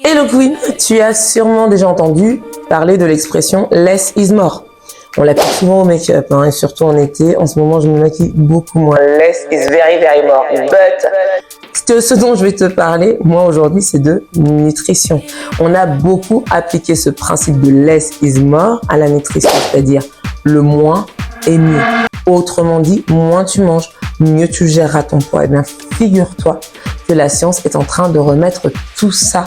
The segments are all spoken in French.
Hello Queen, tu as sûrement déjà entendu parler de l'expression « less is more ». On l'applique souvent au make-up, et surtout en été. En ce moment, je me maquille beaucoup moins. Less is very, very more. But ce dont je vais te parler, moi, aujourd'hui, c'est de nutrition. On a beaucoup appliqué ce principe de less is more à la nutrition, c'est-à-dire le moins est mieux. Autrement dit, moins tu manges, mieux tu géreras ton poids. Eh bien, figure-toi que la science est en train de remettre tout ça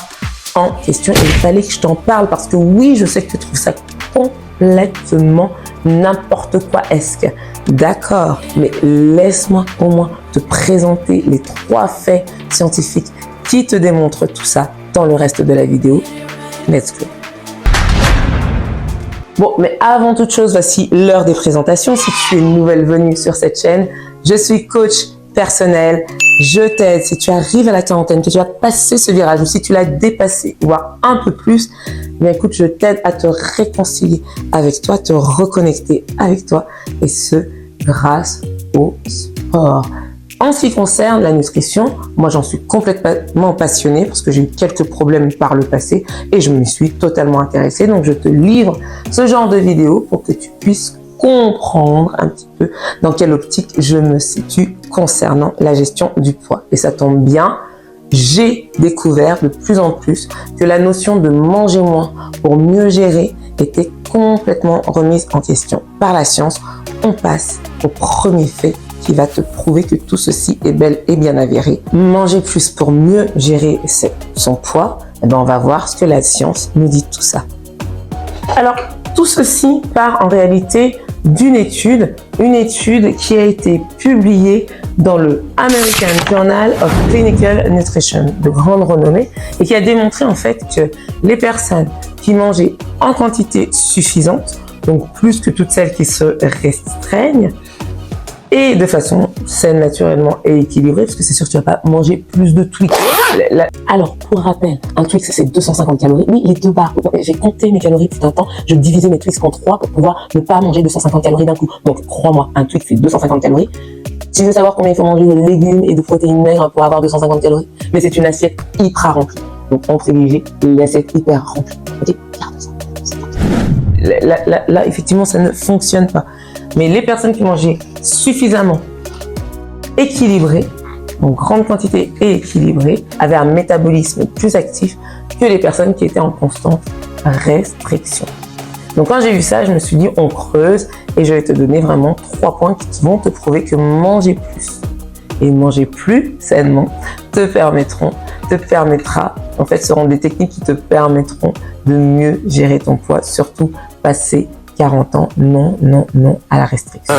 en question. Et il fallait que je t'en parle parce que oui, je sais que tu trouves ça complètement n'importe quoi esque. D'accord, mais laisse-moi au moins te présenter les 3 faits scientifiques qui te démontrent tout ça dans le reste de la vidéo. Let's go. Bon, mais avant toute chose, voici l'heure des présentations. Si tu es une nouvelle venue sur cette chaîne, je suis coach personnel. Je t'aide. Si tu arrives à la quarantaine, que tu as passé ce virage, ou si tu l'as dépassé, voire un peu plus, bien écoute, je t'aide à te réconcilier avec toi, te reconnecter avec toi, et ce, grâce au sport. En ce qui concerne la nutrition, moi j'en suis complètement passionnée parce que j'ai eu quelques problèmes par le passé et je me suis totalement intéressée. Donc je te livre ce genre de vidéo pour que tu puisses comprendre un petit peu dans quelle optique je me situe concernant la gestion du poids. Et ça tombe bien, j'ai découvert de plus en plus que la notion de manger moins pour mieux gérer était complètement remise en question par la science. On passe au premier fait qui va te prouver que tout ceci est bel et bien avéré. Manger plus pour mieux gérer son poids, eh bien on va voir ce que la science nous dit de tout ça. Alors, tout ceci part en réalité d'une étude, une étude qui a été publiée dans le American Journal of Clinical Nutrition, de grande renommée, et qui a démontré en fait que les personnes qui mangeaient en quantité suffisante, donc plus que toutes celles qui se restreignent, et de façon saine naturellement et équilibrée, parce que c'est sûr que tu vas pas manger plus de Twix. Alors, pour rappel, un Twix c'est 250 calories. Oui, les 2 barres. J'ai compté mes calories tout un temps. Je divisais mes Twix en 3 pour pouvoir ne pas manger 250 calories d'un coup. Donc, crois-moi, un Twix c'est 250 calories. Tu veux savoir combien il faut manger de légumes et de protéines maigres pour avoir 250 calories? Mais c'est une assiette hyper remplie. Donc, on privilégie l'assiette hyper remplie. Ok, là, effectivement, ça ne fonctionne pas. Mais les personnes qui mangeaient suffisamment équilibré, en grande quantité et équilibré, avaient un métabolisme plus actif que les personnes qui étaient en constante restriction. Donc quand j'ai vu ça, je me suis dit on creuse et je vais te donner vraiment 3 points qui vont te prouver que manger plus et manger plus sainement en fait, seront des techniques qui te permettront de mieux gérer ton poids, surtout passé 40 ans, non à la restriction.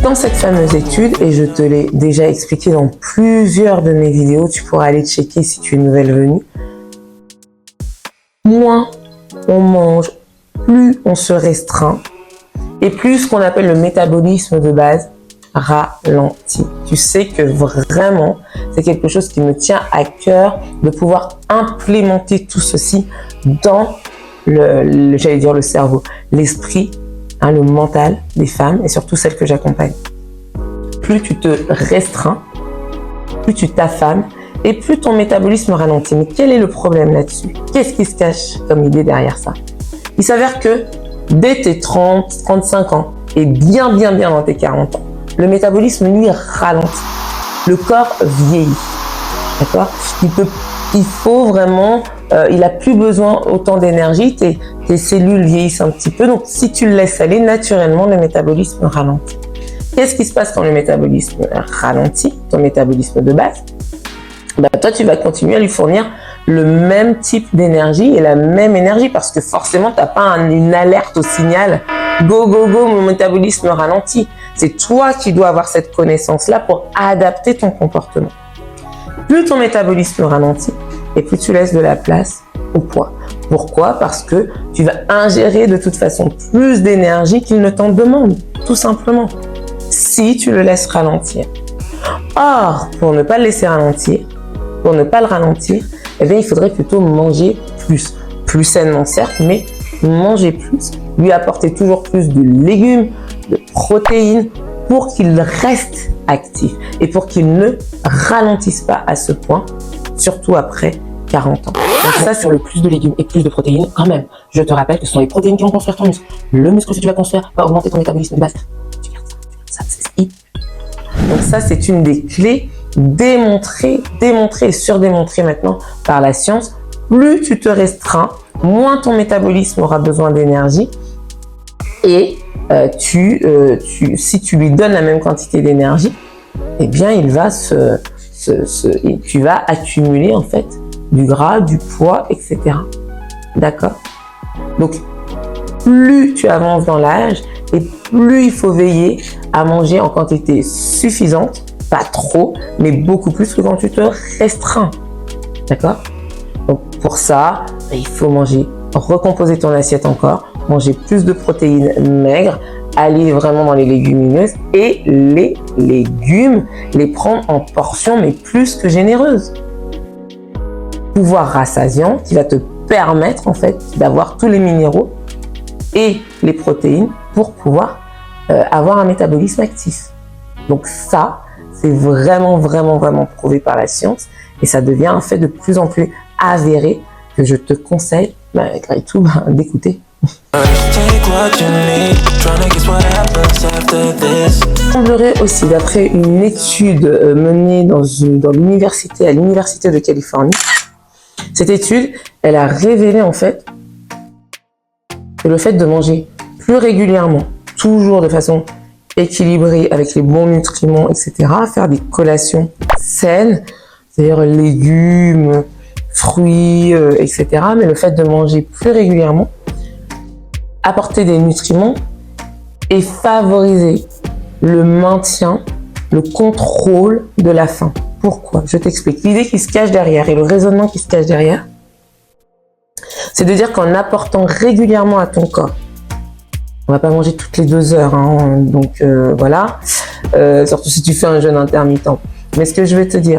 Dans cette fameuse étude, et je te l'ai déjà expliqué dans plusieurs de mes vidéos, tu pourras aller checker si tu es nouvelle venue, moins on mange, plus on se restreint, et plus ce qu'on appelle le métabolisme de base ralentit. Tu sais que vraiment, c'est quelque chose qui me tient à cœur de pouvoir implémenter tout ceci dans j'allais dire le cerveau, l'esprit, le mental des femmes et surtout celles que j'accompagne. Plus tu te restreins, plus tu t'affames et plus ton métabolisme ralentit. Mais quel est le problème là-dessus? Qu'est-ce qui se cache comme idée derrière ça? Il s'avère que dès tes 30, 35 ans et bien dans tes 40 ans, le métabolisme, lui, ralentit. Le corps vieillit. D'accord? Il faut vraiment, il a plus besoin autant d'énergie. Tes cellules vieillissent un petit peu. Donc, si tu le laisses aller, naturellement, le métabolisme ralentit. Qu'est-ce qui se passe quand le métabolisme ralentit, ton métabolisme de base? Toi, tu vas continuer à lui fournir le même type d'énergie et la même énergie parce que forcément, tu n'as pas une alerte au signal « Go, mon métabolisme ralentit ». C'est toi qui dois avoir cette connaissance-là pour adapter ton comportement. Plus ton métabolisme ralentit et plus tu laisses de la place au poids. Pourquoi? Parce que tu vas ingérer de toute façon plus d'énergie qu'il ne t'en demande, tout simplement, si tu le laisses ralentir. Or, pour ne pas le laisser ralentir, eh bien, il faudrait plutôt manger plus sainement certes, mais manger plus, lui apporter toujours plus de légumes, de protéines, pour qu'il reste actif et pour qu'il ne ralentisse pas à ce point, surtout après 40 ans. Donc ça, sur le plus de légumes et plus de protéines, quand même, je te rappelle que ce sont les protéines qui vont construire ton muscle. Le muscle que tu vas construire va augmenter ton métabolisme de base. Tu gardes ça, c'est hyper. Donc ça, c'est une des clés démontrées et surdémontrées maintenant par la science. Plus tu te restreins, moins ton métabolisme aura besoin d'énergie et si tu lui donnes la même quantité d'énergie, eh bien, tu vas accumuler en fait du gras, du poids, etc. D'accord? Donc, plus tu avances dans l'âge et plus il faut veiller à manger en quantité suffisante, pas trop, mais beaucoup plus que quand tu te restreins. D'accord? Donc, pour ça, il faut recomposer ton assiette encore, manger plus de protéines maigres, aller vraiment dans les légumineuses et les légumes, les prendre en portions, mais plus que généreuses. Pouvoir rassasiant qui va te permettre en fait d'avoir tous les minéraux et les protéines pour pouvoir avoir un métabolisme actif. Donc ça, c'est vraiment prouvé par la science et ça devient un fait de plus en plus avéré que je te conseille malgré tout d'écouter. Il semblerait aussi, d'après une étude menée dans l'université, à l'université de Californie, cette étude, elle a révélé en fait que le fait de manger plus régulièrement, toujours de façon équilibrée, avec les bons nutriments, etc., faire des collations saines, c'est-à-dire légumes, fruits, etc., mais le fait de manger plus régulièrement, apporter des nutriments et favoriser le maintien, le contrôle de la faim. Pourquoi? Je t'explique. L'idée qui se cache derrière et le raisonnement qui se cache derrière, c'est de dire qu'en apportant régulièrement à ton corps, on va pas manger toutes les 2 heures, hein, donc voilà, surtout si tu fais un jeûne intermittent. Mais ce que je vais te dire,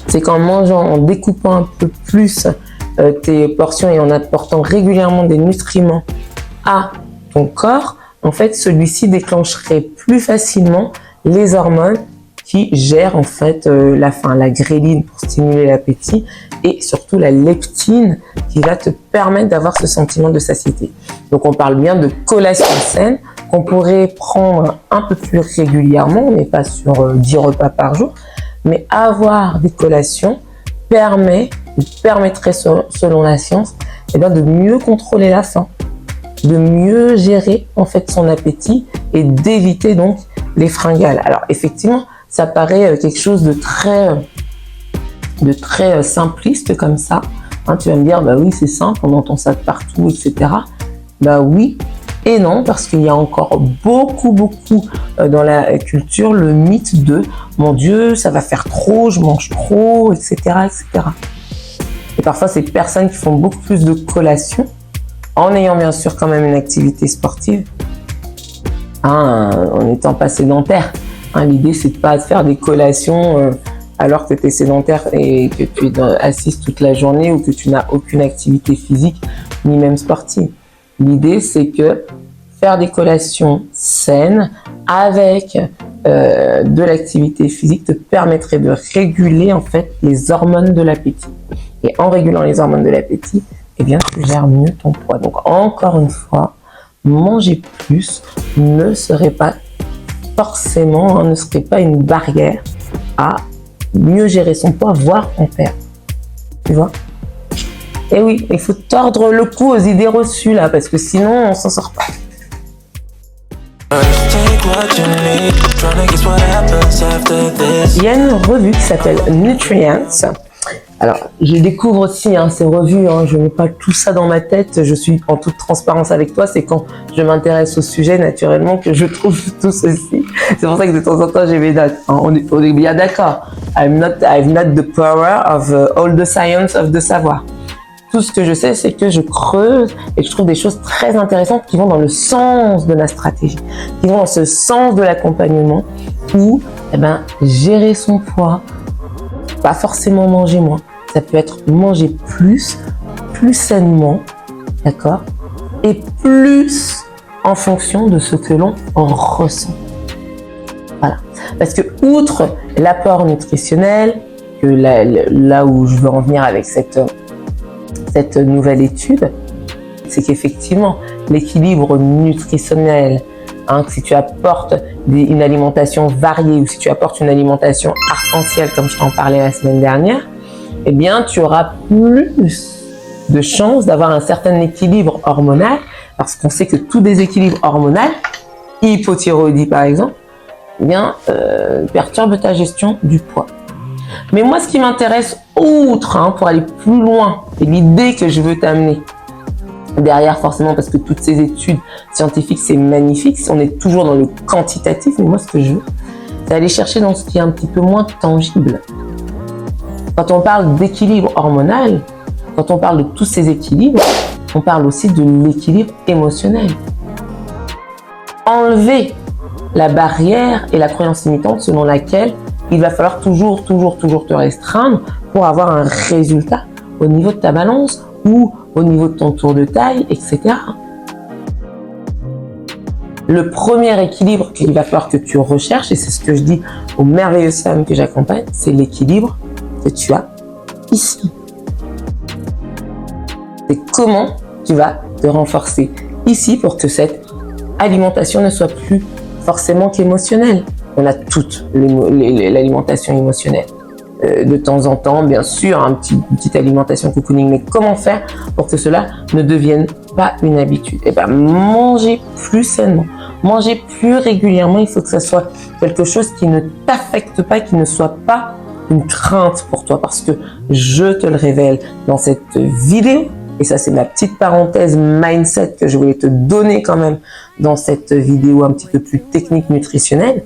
c'est qu'en mangeant, en découpant un peu plus tes portions et en apportant régulièrement des nutriments à ton corps, en fait, celui-ci déclencherait plus facilement les hormones qui gèrent en fait la faim, la gréline pour stimuler l'appétit et surtout la leptine qui va te permettre d'avoir ce sentiment de satiété. Donc on parle bien de collation saine qu'on pourrait prendre un peu plus régulièrement, on n'est pas sur 10 repas par jour, mais avoir des collations permettrait selon la science de mieux contrôler la faim, de mieux gérer en fait son appétit et d'éviter donc les fringales. Alors effectivement, ça paraît quelque chose de très simpliste comme ça. Hein, tu vas me dire, bah oui, c'est simple, on entend ça de partout, etc. Bah oui et non, parce qu'il y a encore beaucoup dans la culture le mythe de « mon Dieu, ça va faire trop, je mange trop, etc. etc. » Et parfois, ces personnes qui font beaucoup plus de collations, en ayant bien sûr quand même une activité sportive, en étant pas sédentaire. L'idée, c'est de pas faire des collations alors que tu es sédentaire et que tu es assise toute la journée ou que tu n'as aucune activité physique, ni même sportive. L'idée, c'est que faire des collations saines avec de l'activité physique te permettrait de réguler en fait les hormones de l'appétit. Et en régulant les hormones de l'appétit, eh bien, tu gères mieux ton poids. Donc, encore une fois, manger plus ne serait pas forcément, ne serait pas une barrière à mieux gérer son poids, voire en perdre. Tu vois? Et oui, il faut tordre le cou aux idées reçues là, parce que sinon, on s'en sort pas. Il y a une revue qui s'appelle Nutrients. Alors, je découvre aussi ces revues, je ne mets pas tout ça dans ma tête, je suis en toute transparence avec toi, c'est quand je m'intéresse au sujet naturellement que je trouve tout ceci. C'est pour ça que de temps en temps j'ai mes notes. On est bien d'accord. I've not the power of all the science of the savoir. Tout ce que je sais, c'est que je creuse et que je trouve des choses très intéressantes qui vont dans le sens de la stratégie, qui vont dans ce sens de l'accompagnement où, gérer son poids, pas forcément manger moins, ça peut être manger plus sainement, d'accord, et plus en fonction de ce que l'on ressent. Voilà. Parce que outre l'apport nutritionnel, que là où je veux en venir avec cette nouvelle étude, c'est qu'effectivement, l'équilibre nutritionnel, que si tu apportes une alimentation variée ou si tu apportes une alimentation arc-en-ciel, comme je t'en parlais la semaine dernière, eh bien, tu auras plus de chances d'avoir un certain équilibre hormonal, parce qu'on sait que tout déséquilibre hormonal, hypothyroïdie par exemple, eh bien, perturbe ta gestion du poids. Mais moi, ce qui m'intéresse outre, pour aller plus loin, et l'idée que je veux t'amener derrière, forcément, parce que toutes ces études scientifiques, c'est magnifique, on est toujours dans le quantitatif, mais moi, ce que je veux, c'est aller chercher dans ce qui est un petit peu moins tangible. Quand on parle d'équilibre hormonal, quand on parle de tous ces équilibres, on parle aussi de l'équilibre émotionnel. Enlever la barrière et la croyance limitante selon laquelle il va falloir toujours te restreindre pour avoir un résultat au niveau de ta balance ou au niveau de ton tour de taille, etc. Le premier équilibre qu'il va falloir que tu recherches, et c'est ce que je dis aux merveilleuses femmes que j'accompagne, c'est l'équilibre que tu as ici. C'est comment tu vas te renforcer ici pour que cette alimentation ne soit plus forcément qu'émotionnelle. On a toute l'alimentation émotionnelle. De temps en temps, bien sûr, une petite alimentation cocooning, mais comment faire pour que cela ne devienne pas une habitude? Eh bien, manger plus sainement, manger plus régulièrement, il faut que ça soit quelque chose qui ne t'affecte pas, qui ne soit pas une crainte pour toi, parce que je te le révèle dans cette vidéo, et ça c'est ma petite parenthèse mindset que je voulais te donner quand même dans cette vidéo un petit peu plus technique nutritionnelle.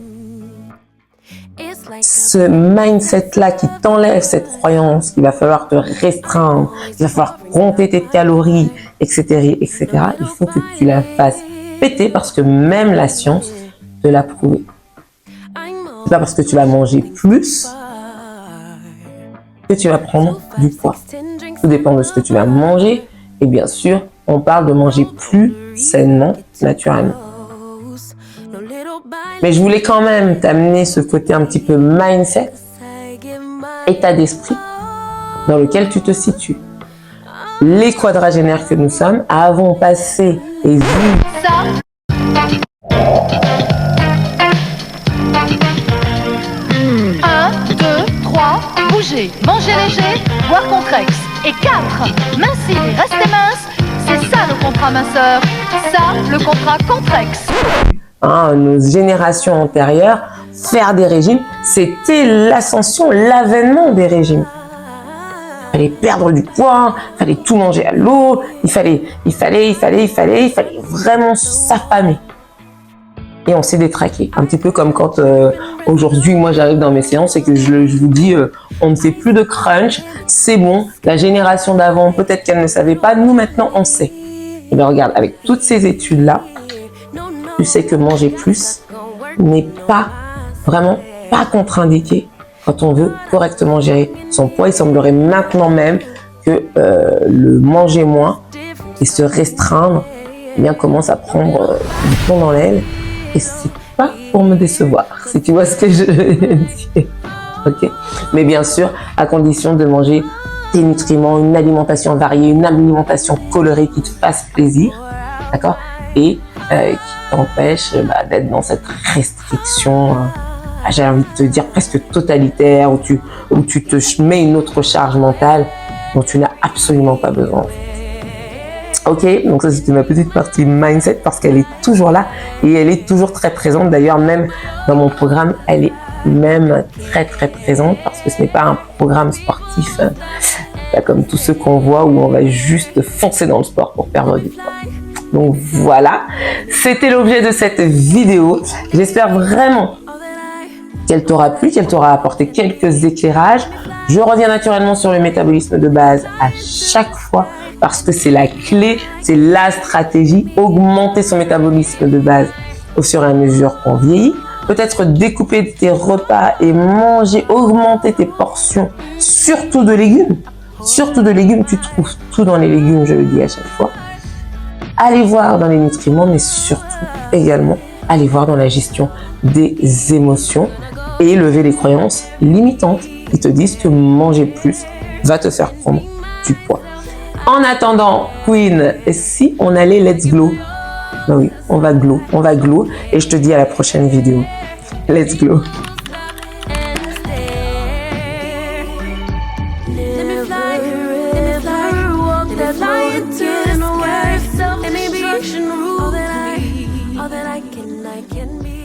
Ce mindset-là qui t'enlève cette croyance qu'il va falloir te restreindre, qu'il va falloir compter tes calories, etc., etc., il faut que tu la fasses péter parce que même la science te l'a prouvé. C'est pas parce que tu vas manger plus que tu vas prendre du poids. Tout dépend de ce que tu vas manger et bien sûr, on parle de manger plus sainement, naturellement. Mais je voulais quand même t'amener ce côté un petit peu mindset, état d'esprit dans lequel tu te situes. Les quadragénaires que nous sommes avons passé et vu ça. 1, 2, 3, bougez, mangez léger, boire Contrex. Et 4, mincir et rester mince, c'est ça le contrat minceur, ça le contrat Contrex. Nos générations antérieures, faire des régimes, c'était l'ascension, l'avènement des régimes. Il fallait perdre du poids, il fallait tout manger à l'eau, il fallait vraiment s'affamer. Et on s'est détraqué. Un petit peu comme quand aujourd'hui, moi j'arrive dans mes séances et que je vous dis on ne fait plus de crunch, c'est bon, la génération d'avant, peut-être qu'elle ne savait pas, nous maintenant on sait. Et bien regarde, avec toutes ces études-là, tu sais que manger plus n'est pas vraiment pas contre-indiqué quand on veut correctement gérer son poids. Il semblerait maintenant même que le manger moins et se restreindre eh bien, commence à prendre du plomb dans l'aile. Et c'est pas pour me décevoir, si tu vois ce que je veux dire. Okay. Mais bien sûr, à condition de manger des nutriments, une alimentation variée, une alimentation colorée qui te fasse plaisir, d'accord, et qui t'empêche d'être dans cette restriction, j'ai envie de te dire presque totalitaire, où tu te mets une autre charge mentale dont tu n'as absolument pas besoin. Ok, donc ça c'était ma petite partie mindset parce qu'elle est toujours là et elle est toujours très présente. D'ailleurs, même dans mon programme, elle est même très très présente parce que ce n'est pas un programme sportif pas comme tous ceux qu'on voit où on va juste foncer dans le sport pour perdre du poids. Donc voilà, c'était l'objet de cette vidéo. J'espère vraiment qu'elle t'aura plu, qu'elle t'aura apporté quelques éclairages. Je reviens naturellement sur le métabolisme de base à chaque fois parce que c'est la clé, c'est la stratégie, augmenter son métabolisme de base au fur et à mesure qu'on vieillit. Peut-être découper tes repas et manger, augmenter tes portions, surtout de légumes. Surtout de légumes, tu trouves tout dans les légumes, je le dis à chaque fois. Allez voir dans les nutriments, mais surtout également aller voir dans la gestion des émotions et lever les croyances limitantes qui te disent que manger plus va te faire prendre du poids. En attendant, Queen, si on allait let's glow? Ben oui, on va glow et je te dis à la prochaine vidéo. Let's glow. All that I can be.